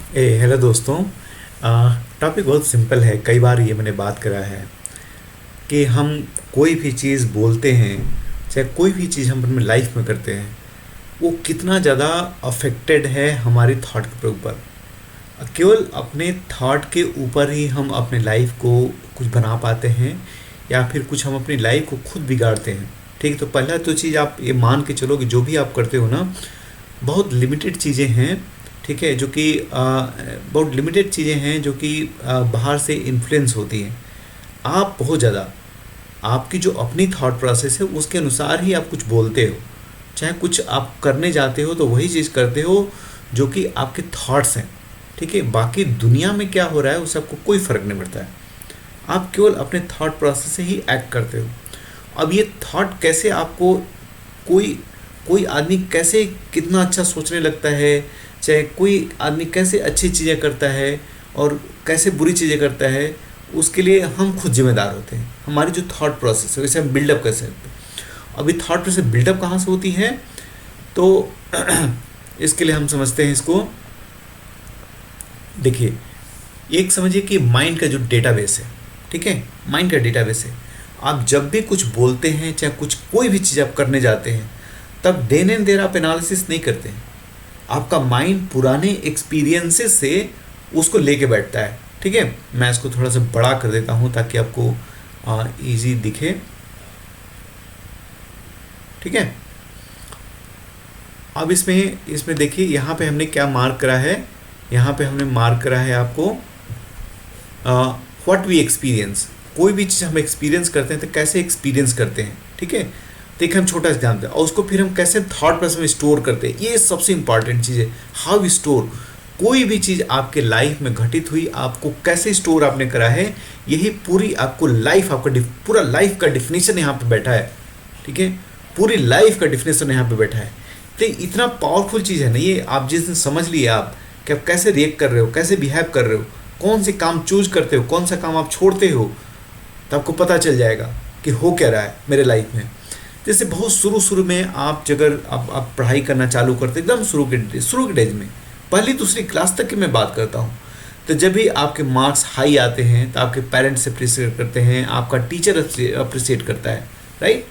Hello दोस्तों। Topic बहुत simple है। कई बार ये मैंने बात करा है कि हम कोई भी चीज़ बोलते हैं, चाहे कोई भी चीज़ हम अपने लाइफ में करते हैं, वो कितना ज़्यादा अफेक्टेड है हमारी थॉट के ऊपर। केवल अपने थॉट के ऊपर ही हम अपने लाइफ को कुछ बना पाते हैं या फिर कुछ हम अपनी लाइफ को खुद बिगाड़ते हैं। ठीक है, तो पहला तो चीज़ आप ये मान के चलो कि जो भी आप करते हो ना, बहुत लिमिटेड चीज़ें हैं। ठीक है, जो कि बहुत लिमिटेड चीज़ें हैं जो कि बाहर से इन्फ्लुएंस होती हैं। आप बहुत ज़्यादा आपकी जो अपनी थॉट प्रोसेस है उसके अनुसार ही आप कुछ बोलते हो। चाहे कुछ आप करने जाते हो तो वही चीज़ करते हो जो कि आपके थॉट्स हैं। ठीक है, बाकी दुनिया में क्या हो रहा है उससे आपको कोई फ़र्क नहीं पड़ता है। आप केवल अपने थॉट प्रोसेस से ही एक्ट करते हो। अब ये थॉट कैसे आपको कोई कोई आदमी कैसे कितना अच्छा सोचने लगता है, चाहे कोई आदमी कैसे अच्छी चीज़ें करता है और कैसे बुरी चीज़ें करता है, उसके लिए हम खुद जिम्मेदार होते हैं। हमारी जो थॉट प्रोसेस है वैसे हम बिल्डअप कैसे करते हैं। अभी थॉट प्रोसेस बिल्डअप कहाँ से होती है, तो इसके लिए हम समझते हैं इसको। देखिए, एक समझिए कि माइंड का जो डेटाबेस है, ठीक है, माइंड का डेटाबेस है। आप जब भी कुछ बोलते हैं, चाहे कुछ कोई भी चीज़ आप करने जाते हैं, तब देन एंड देर आप एनालिसिस नहीं करते हैं। आपका माइंड पुराने एक्सपीरियंसेस से उसको लेके बैठता है। ठीक है, मैं इसको थोड़ा सा बड़ा कर देता हूँ ताकि आपको इजी दिखे। ठीक है, अब इसमें इसमें देखिए, यहाँ पे हमने क्या मार्क करा है। यहाँ पे हमने मार्क करा है आपको व्हाट वी एक्सपीरियंस। कोई भी चीज़ हम एक्सपीरियंस करते हैं तो कैसे एक्सपीरियंस करते हैं। ठीक है, तो एक हम छोटा सा जानते हैं और उसको फिर हम कैसे थॉट प्रोसेस में स्टोर करते हैं। ये सबसे इंपॉर्टेंट चीज़ है, हाउ वी स्टोर। कोई भी चीज़ आपके लाइफ में घटित हुई, आपको कैसे स्टोर आपने करा है, यही पूरी आपको लाइफ, आपका पूरा लाइफ का डिफिनेशन यहाँ पे बैठा है। ठीक है, पूरी लाइफ का डिफिनेशन यहाँ पे बैठा है। तो इतना पावरफुल चीज़ है ना ये। आप जिस दिन समझ लिए आप कि आप कैसे रिएक्ट कर रहे हो, कैसे बिहेव कर रहे हो, कौन से काम चूज करते हो, कौन सा काम आप छोड़ते हो, तो आपको पता चल जाएगा कि हो क्या रहा है मेरे लाइफ में। जैसे बहुत शुरू शुरू में आप अगर आप पढ़ाई करना चालू करते, एकदम शुरू के डेज में, पहली दूसरी क्लास तक की मैं बात करता हूँ, तो जब भी आपके मार्क्स हाई आते हैं तो आपके पेरेंट्स अप्रिशिएट करते हैं, आपका टीचर अप्रिशिएट करता है, राइट।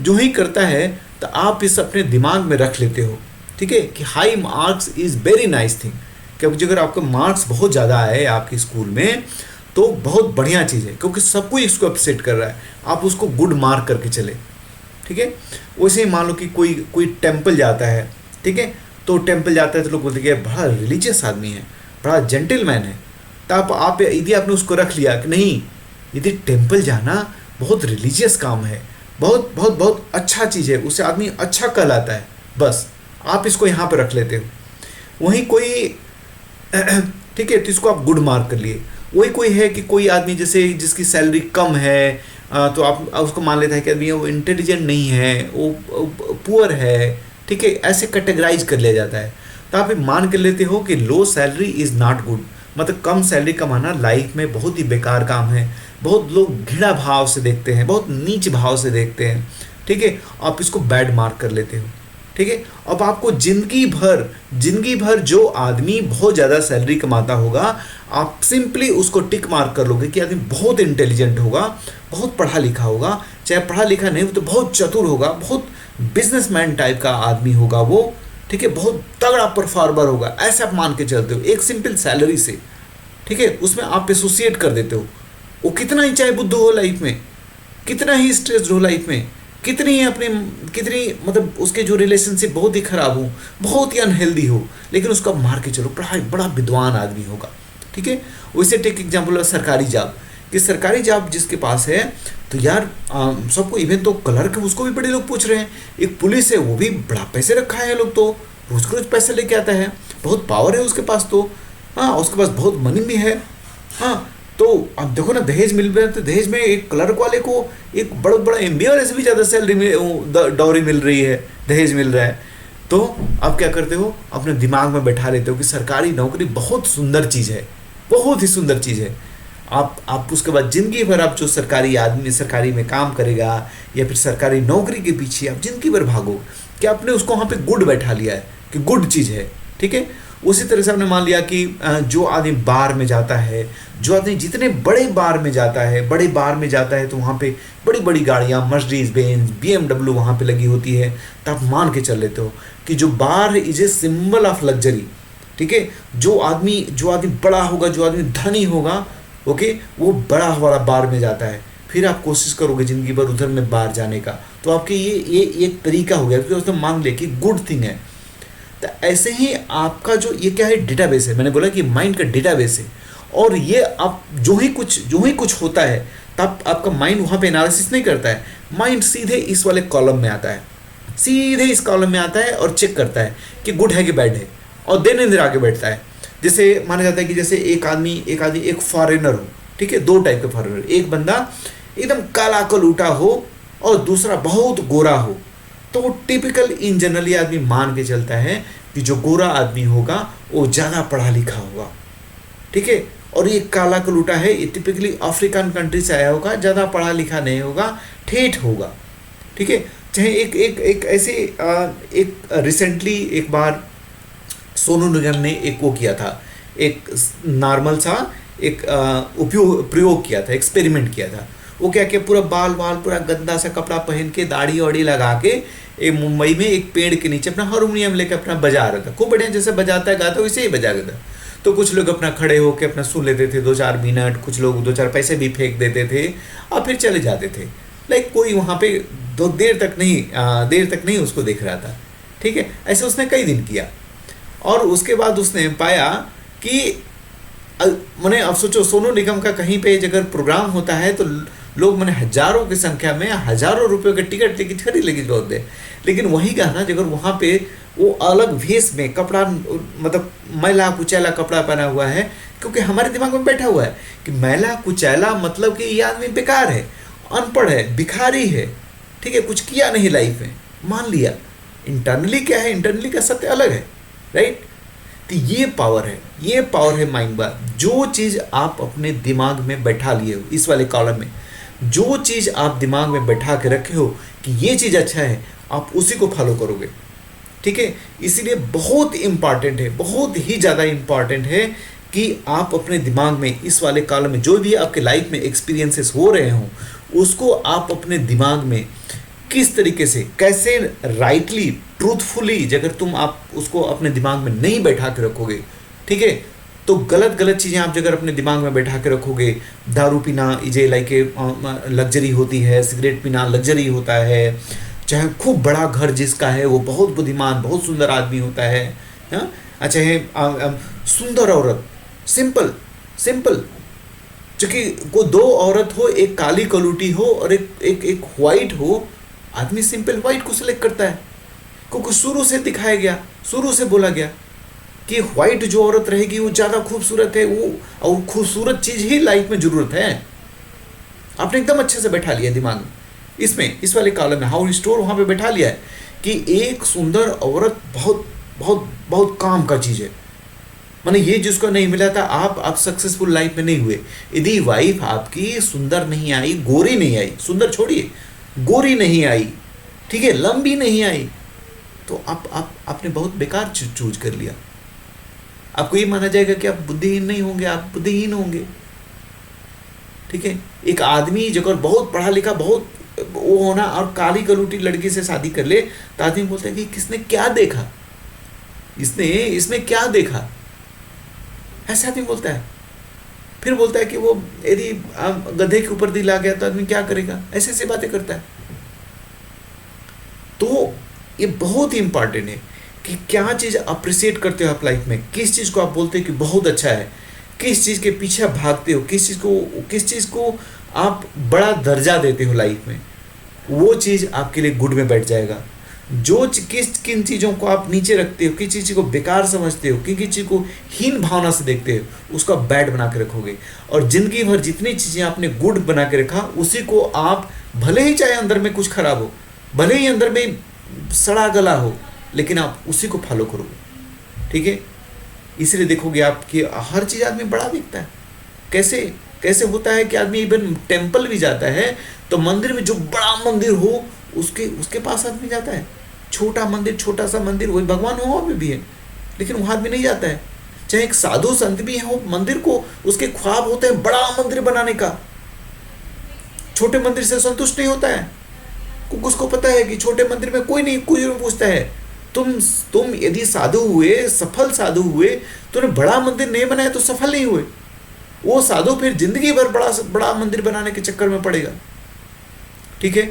जो ही करता है तो आप इस अपने दिमाग में रख लेते हो, ठीक है, कि high marks is very nice thing. क्योंकि अगर आपका मार्क्स बहुत ज़्यादा आए आपके स्कूल में तो बहुत बढ़िया चीज़ है, क्योंकि सब कोई इसको अप्रिशिएट कर रहा है। आप उसको गुड मार्क करके चले। ठीक है, वैसे ही मान लो कि कोई कोई टेम्पल जाता है, ठीक है, तो टेम्पल जाता है तो लोग बोलते हैं कि बड़ा रिलीजियस आदमी है, बड़ा जेंटलमैन है। तो आप यदि आपने उसको रख लिया कि नहीं, यदि टेम्पल जाना बहुत रिलीजियस काम है, बहुत बहुत बहुत अच्छा चीज़ है, उससे आदमी अच्छा कहलाता है, बस आप इसको यहाँ पर रख लेते हो। वहीं कोई ठीक है, तो इसको आप गुड मार्क कर लिए। वही कोई है कि कोई आदमी जैसे जिसकी सैलरी कम है, तो आप उसको मान लेता है कि आदमी वो इंटेलिजेंट नहीं है, वो पुअर है। ठीक है, ऐसे कैटेगराइज कर लिया जाता है। तो आप ये मान कर लेते हो कि लो सैलरी इज़ नॉट गुड, मतलब कम सैलरी कमाना लाइफ में बहुत ही बेकार काम है। बहुत लोग घृणा भाव से देखते हैं, बहुत नीच भाव से देखते हैं। ठीक है, आप इसको बैड मार्क कर लेते हो। ठीक है, अब आपको जिंदगी भर जो आदमी बहुत ज़्यादा सैलरी कमाता होगा, आप सिंपली उसको टिक मार्क कर लोगे कि आदमी बहुत इंटेलिजेंट होगा, बहुत पढ़ा लिखा होगा, चाहे पढ़ा लिखा नहीं हो तो बहुत चतुर होगा, बहुत बिजनेसमैन टाइप का आदमी होगा वो। ठीक है, बहुत तगड़ा परफॉर्मर होगा, ऐसे आप मान के चलते हो एक सिंपल सैलरी से। ठीक है, उसमें आप एसोसिएट कर देते हो। वो कितना ही चाहे बुद्धू हो लाइफ में, कितना ही स्ट्रेस्ड हो लाइफ में, कितनी मतलब उसके जो रिलेशनशिप बहुत ही खराब हो, बहुत ही अनहेल्दी हो, लेकिन उसका मार के चलो बड़ा विद्वान आदमी होगा। ठीक है, वैसे टेक एग्जाम्पल है सरकारी जॉब, कि सरकारी जॉब जिसके पास है, तो यार सबको, इवन तो क्लर्क है उसको भी बड़े लोग पूछ रहे हैं, एक पुलिस है वो भी बड़ा पैसे रखा है लोग, तो रोज रोज पैसे लेके आता है, बहुत पावर है उसके पास, तो हाँ उसके पास बहुत मनी भी है। हाँ, तो अब देखो ना, दहेज मिल रहा है, तो दहेज में एक क्लर्क वाले को एक बड़ा बड़ा एमबीए वाले से भी ज़्यादा सैलरी में डॉरी मिल रही है, दहेज मिल रहा है। तो आप क्या करते हो, अपने दिमाग में बैठा लेते हो कि सरकारी नौकरी बहुत सुंदर चीज़ है, बहुत ही सुंदर चीज़ है। आप उसके बाद ज़िंदगी भर आप जो सरकारी आदमी सरकारी में काम करेगा या फिर सरकारी नौकरी के पीछे आप ज़िंदगी भर भागो, कि आपने उसको वहाँ पे गुड बैठा लिया है कि गुड चीज़ है। ठीक है, उसी तरह से हमने मान लिया कि जो आदमी बार में जाता है, जो आदमी जितने बड़े बार में जाता है, बड़े बार में जाता है तो वहाँ पे बड़ी बड़ी गाड़ियाँ मर्सिडीज बेंज BMW वहाँ पे लगी होती है, तो आप मान के चल लेते हो कि जो bar is a symbol of luxury. ठीक है, जो आदमी बड़ा होगा, जो आदमी धनी होगा, ओके, वो बड़ा वाला बार में जाता है। फिर आप कोशिश करोगे ज़िंदगी भर उधर में बाहर जाने का, तो आपके ये एक तरीका हो गया, क्योंकि उसने मान लिया कि गुड थिंग है। तो ऐसे ही आपका जो ये क्या है, डेटाबेस है। मैंने बोला कि माइंड का डेटाबेस है, और ये आप जो ही कुछ होता है तब आपका माइंड वहाँ पे एनालिसिस नहीं करता है, माइंड सीधे इस वाले कॉलम में आता है, सीधे इस कॉलम में आता है और चेक करता है कि गुड है कि बैड है, और देन इधर आगे बैठता है। जैसे माना जाता है कि जैसे एक आदमी एक फॉरेनर हो, ठीक है, दो टाइप के फॉरेनर, एक बंदा एकदम काला कलूटा हो और दूसरा बहुत गोरा हो, तो टिपिकल इन जनरली आदमी मान के चलता है कि जो गोरा आदमी होगा वो ज़्यादा पढ़ा लिखा होगा। ठीक है, और ये काला कलूटा है, ये टिपिकली अफ्रीकन कंट्री से आया होगा, ज़्यादा पढ़ा लिखा नहीं होगा, ठेठ होगा। ठीक है, चाहे एक ऐसे एक रिसेंटली एक बार सोनू निगम ने एक वो किया था, एक नॉर्मल सा एक प्रयोग किया था, एक्सपेरिमेंट किया था। वो क्या किया, पूरा बाल पूरा गंदा सा कपड़ा पहन के, दाढ़ी वाड़ी लगा के, एक मुंबई में एक पेड़ के नीचे अपना हारमोनियम लेकर अपना बजा रहा था। खूब बढ़िया, जैसे बजाता है गाता है वैसे ही बजा रहा था। तो कुछ लोग अपना खड़े होकर अपना सुन लेते थे 2-4 मिनट, कुछ लोग 2-4 पैसे भी फेंक देते थे और फिर चले जाते थे। लाइक कोई वहाँ पे देर तक नहीं उसको देख रहा था। ठीक है, ऐसे उसने कई दिन किया, और उसके बाद उसने पाया कि मैंने, अब सोचो सोनू निगम का कहीं पे अगर प्रोग्राम होता है तो लोग मैंने हजारों की संख्या में हजारों रुपयों के टिकट लेके खरीद लेगी बहुत है। लेकिन वही गाना अगर वहाँ पे वो अलग भेष में कपड़ा, मतलब मैला कुचैला कपड़ा पहना हुआ है, क्योंकि हमारे दिमाग में बैठा हुआ है कि मैला कुचैला मतलब कि ये आदमी बेकार है, अनपढ़ है, भिखारी है, ठीक है, कुछ किया नहीं लाइफ में, मान लिया। इंटरनली क्या है, इंटरनली का सत्य अलग है, राइट। तो ये पावर है माइंड का। जो चीज़ आप अपने दिमाग में बैठा लिए हो, इस वाले कॉलम में जो चीज़ आप दिमाग में बैठा के रखे हो कि ये चीज़ अच्छा है, आप उसी को फॉलो करोगे। ठीक है, इसीलिए बहुत इम्पॉर्टेंट है, बहुत ही ज़्यादा इम्पॉर्टेंट है कि आप अपने दिमाग में इस वाले कॉलम में जो भी आपके लाइफ में एक्सपीरियंसेस हो रहे हों, उसको आप अपने दिमाग में किस तरीके से, कैसे राइटली, ट्रूथफुली, अगर तुम आप उसको अपने दिमाग में नहीं बैठा के रखोगे, ठीक है, तो गलत चीज़ें आप अगर अपने दिमाग में बैठा के रखोगे, दारू पीना इजे लाइक लग्जरी होती है, सिगरेट पीना लग्जरी होता है, चाहे खूब बड़ा घर जिसका है वो बहुत बुद्धिमान, बहुत सुंदर आदमी होता है, हाँ, चाहे सुंदर औरत, सिंपल क्योंकि को दो औरत हो, एक काली कलूटी हो और एक वाइट हो, आदमी सिंपल वाइट को सिलेक्ट करता है, क्योंकि शुरू से दिखाया गया, शुरू से बोला गया कि व्हाइट जो औरत रहेगी वो ज़्यादा खूबसूरत है, वो और खूबसूरत चीज़ ही लाइफ में ज़रूरत है। आपने एकदम अच्छे से बैठा लिया दिमाग में, इसमें इस वाले कॉलम में हाउ स्टोर वहाँ पे बैठा लिया है कि एक सुंदर औरत बहुत बहुत बहुत काम का चीज़ है। माने ये जिसको नहीं मिला था, आप सक्सेसफुल लाइफ में नहीं हुए यदि वाइफ आपकी सुंदर नहीं आई, गोरी नहीं आई, सुंदर छोड़िए, गोरी नहीं आई, ठीक है, लंबी नहीं आई, तो आपने बहुत बेकार चूज कर लिया। आपको ये माना जाएगा कि आप बुद्धिहीन नहीं होंगे, आप बुद्धिहीन होंगे। ठीक है, एक आदमी जो बहुत पढ़ा लिखा, बहुत वो होना और काली कलूटी लड़की से शादी कर ले तो आदमी बोलता है कि किसने क्या देखा, इसमें क्या देखा, ऐसा आदमी बोलता है। फिर बोलता है कि वो यदि गधे के ऊपर दिल आ गया तो आदमी क्या करेगा, ऐसी बातें करता है। तो ये बहुत ही इंपॉर्टेंट है कि क्या चीज़ अप्रिशिएट करते हो आप लाइफ में, किस चीज़ को आप बोलते हो कि बहुत अच्छा है, किस चीज़ के पीछे भागते हो, किस चीज़ को आप बड़ा दर्जा देते हो लाइफ में, वो चीज़ आपके लिए गुड में बैठ जाएगा। किन चीज़ों को आप नीचे रखते हो, किस चीज़ को बेकार समझते हो, किन चीज़ को हीन भावना से देखते हो, उसको आप बैड बना के रखोगे। और ज़िंदगी भर जितनी चीज़ें आपने गुड बना के रखा, उसी को आप, भले ही चाहे अंदर में कुछ खराब हो, भले ही अंदर में सड़ा गला हो, लेकिन आप उसी को फॉलो करोगे। ठीक है, इसलिए देखोगे आप कि हर चीज़ आदमी बड़ा दिखता है। कैसे होता है कि आदमी इवन टेम्पल भी जाता है तो मंदिर में जो बड़ा मंदिर हो उसके पास आदमी जाता है, छोटा सा मंदिर वही भगवान हो अभी भी है, लेकिन वहाँ आदमी नहीं जाता है। चाहे एक साधु संत भी है, वो मंदिर को, उसके ख्वाब होते हैं बड़ा मंदिर बनाने का, छोटे मंदिर से संतुष्ट नहीं होता है, क्योंकि उसको पता है कि छोटे मंदिर में कोई नहीं पूछता है। तुम यदि साधु हुए, सफल साधु हुए, तुमने बड़ा मंदिर नहीं बनाया तो सफल नहीं हुए। वो साधु फिर जिंदगी भर बड़ा बड़ा मंदिर बनाने के चक्कर में पड़ेगा। ठीक है,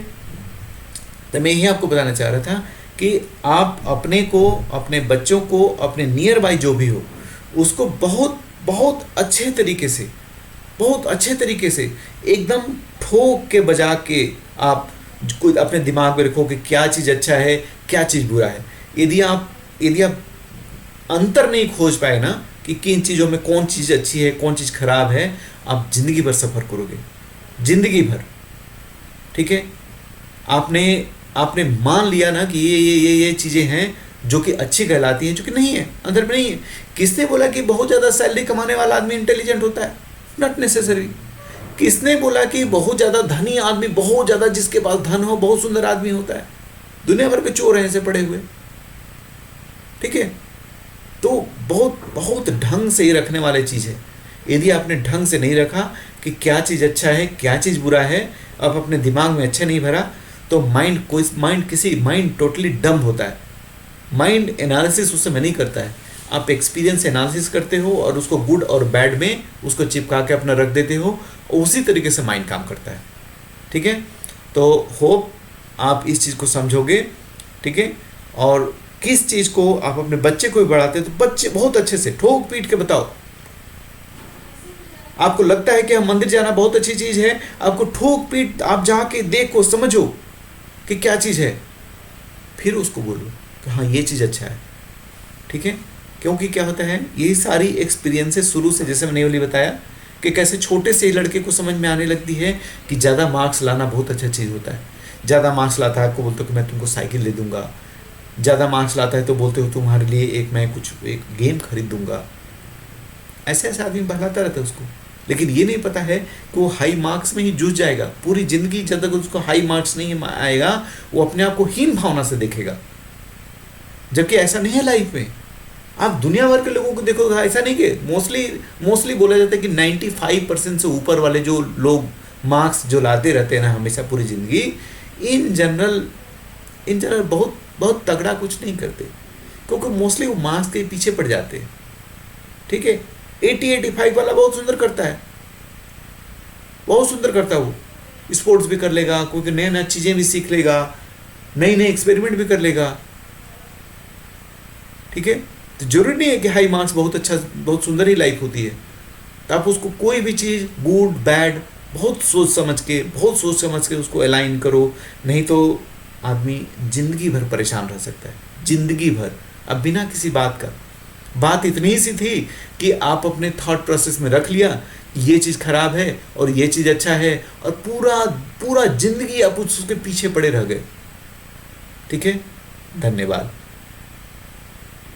तो मैं यही आपको बताना चाह रहा था कि आप अपने को, अपने बच्चों को, अपने नियर बाय जो भी हो, उसको बहुत बहुत अच्छे तरीके से, बहुत अच्छे तरीके से एकदम ठोक के बजा के आप अपने दिमाग में रखो कि क्या चीज़ अच्छा है, क्या चीज़ बुरा है। यदि आप अंतर नहीं खोज पाए ना कि किन चीज़ों में कौन चीज़ अच्छी है, कौन चीज़ खराब है, आप जिंदगी भर सफ़र करोगे, जिंदगी भर। ठीक है, आपने मान लिया ना कि ये चीज़ें हैं जो कि अच्छी कहलाती हैं, जो कि नहीं है, अंदर में नहीं है। किसने बोला कि बहुत ज़्यादा सैलरी कमाने वाला आदमी इंटेलिजेंट होता है? Not necessary. किसने बोला कि बहुत ज़्यादा धनी आदमी, बहुत ज़्यादा जिसके पास धन हो, बहुत सुंदर आदमी होता है? दुनिया भर के चोर हैं ऐसे पड़े हुए। ठीक है, तो बहुत बहुत ढंग से ही रखने वाली चीज़ है। यदि आपने ढंग से नहीं रखा कि क्या चीज़ अच्छा है, क्या चीज़ बुरा है, आप अपने दिमाग में अच्छे नहीं भरा, तो माइंड टोटली डम होता है। माइंड एनालिसिस उस समय नहीं करता है। आप एक्सपीरियंस एनालिसिस करते हो और उसको गुड और बैड में उसको चिपका के अपना रख देते हो, और उसी तरीके से माइंड काम करता है। ठीक है, तो होप आप इस चीज़ को समझोगे। ठीक है, और किस चीज़ को आप अपने बच्चे को भी बढ़ाते हैं तो बच्चे बहुत अच्छे से ठोक पीट के बताओ। आपको लगता है कि हम मंदिर जाना बहुत अच्छी चीज़ है, आपको ठोक पीट आप जाके देखो, समझो कि क्या चीज़ है, फिर उसको बोलो कि हाँ ये चीज़ अच्छा है। ठीक है, क्योंकि क्या होता है, ये सारी एक्सपीरियंसेस शुरू से, जैसे मैंने ये बताया कि कैसे छोटे से लड़के को समझ में आने लगती है कि ज़्यादा मार्क्स लाना बहुत अच्छा चीज़ होता है। ज़्यादा मार्क्स लाता है आपको बोलते हो कि मैं तुमको साइकिल दे दूंगा, ज़्यादा मार्क्स लाता है तो बोलते हो तुम्हारे लिए एक गेम खरीद दूंगा। ऐसे ऐसे आदमी बहलाता रहता है उसको, लेकिन ये नहीं पता है कि वो हाई मार्क्स में ही जूझ जाएगा पूरी ज़िंदगी। जब तक उसको हाई मार्क्स नहीं आएगा, वो अपने आप को हीन भावना से देखेगा, जबकि ऐसा नहीं है लाइफ में। आप दुनिया भर के लोगों को देखो, ऐसा नहीं कि मोस्टली बोला जाता है कि 95% से ऊपर वाले जो लोग मार्क्स जो लाते रहते हैं ना हमेशा पूरी ज़िंदगी, इन जनरल बहुत बहुत तगड़ा कुछ नहीं करते, क्योंकि मोस्टली वो मार्क्स के पीछे पड़ जाते हैं। ठीक है, 80-85 वाला बहुत सुंदर करता है, बहुत सुंदर करता है। वो स्पोर्ट्स भी कर लेगा, क्योंकि नए नए चीज़ें भी सीख लेगा, नई नई एक्सपेरिमेंट भी कर लेगा। ठीक है, तो जरूरी नहीं है कि हाई मार्क्स बहुत सुंदर ही लाइफ होती है। तो आप उसको कोई भी चीज़ गुड बैड बहुत सोच समझ के उसको अलाइन करो, नहीं तो आदमी जिंदगी भर परेशान रह सकता है, जिंदगी भर। अब बिना किसी बात का, बात इतनी ही सी थी कि आप अपने थॉट प्रोसेस में रख लिया ये चीज़ खराब है और ये चीज़ अच्छा है, और पूरा जिंदगी आप उसके पीछे पड़े रह गए। ठीक है, धन्यवाद।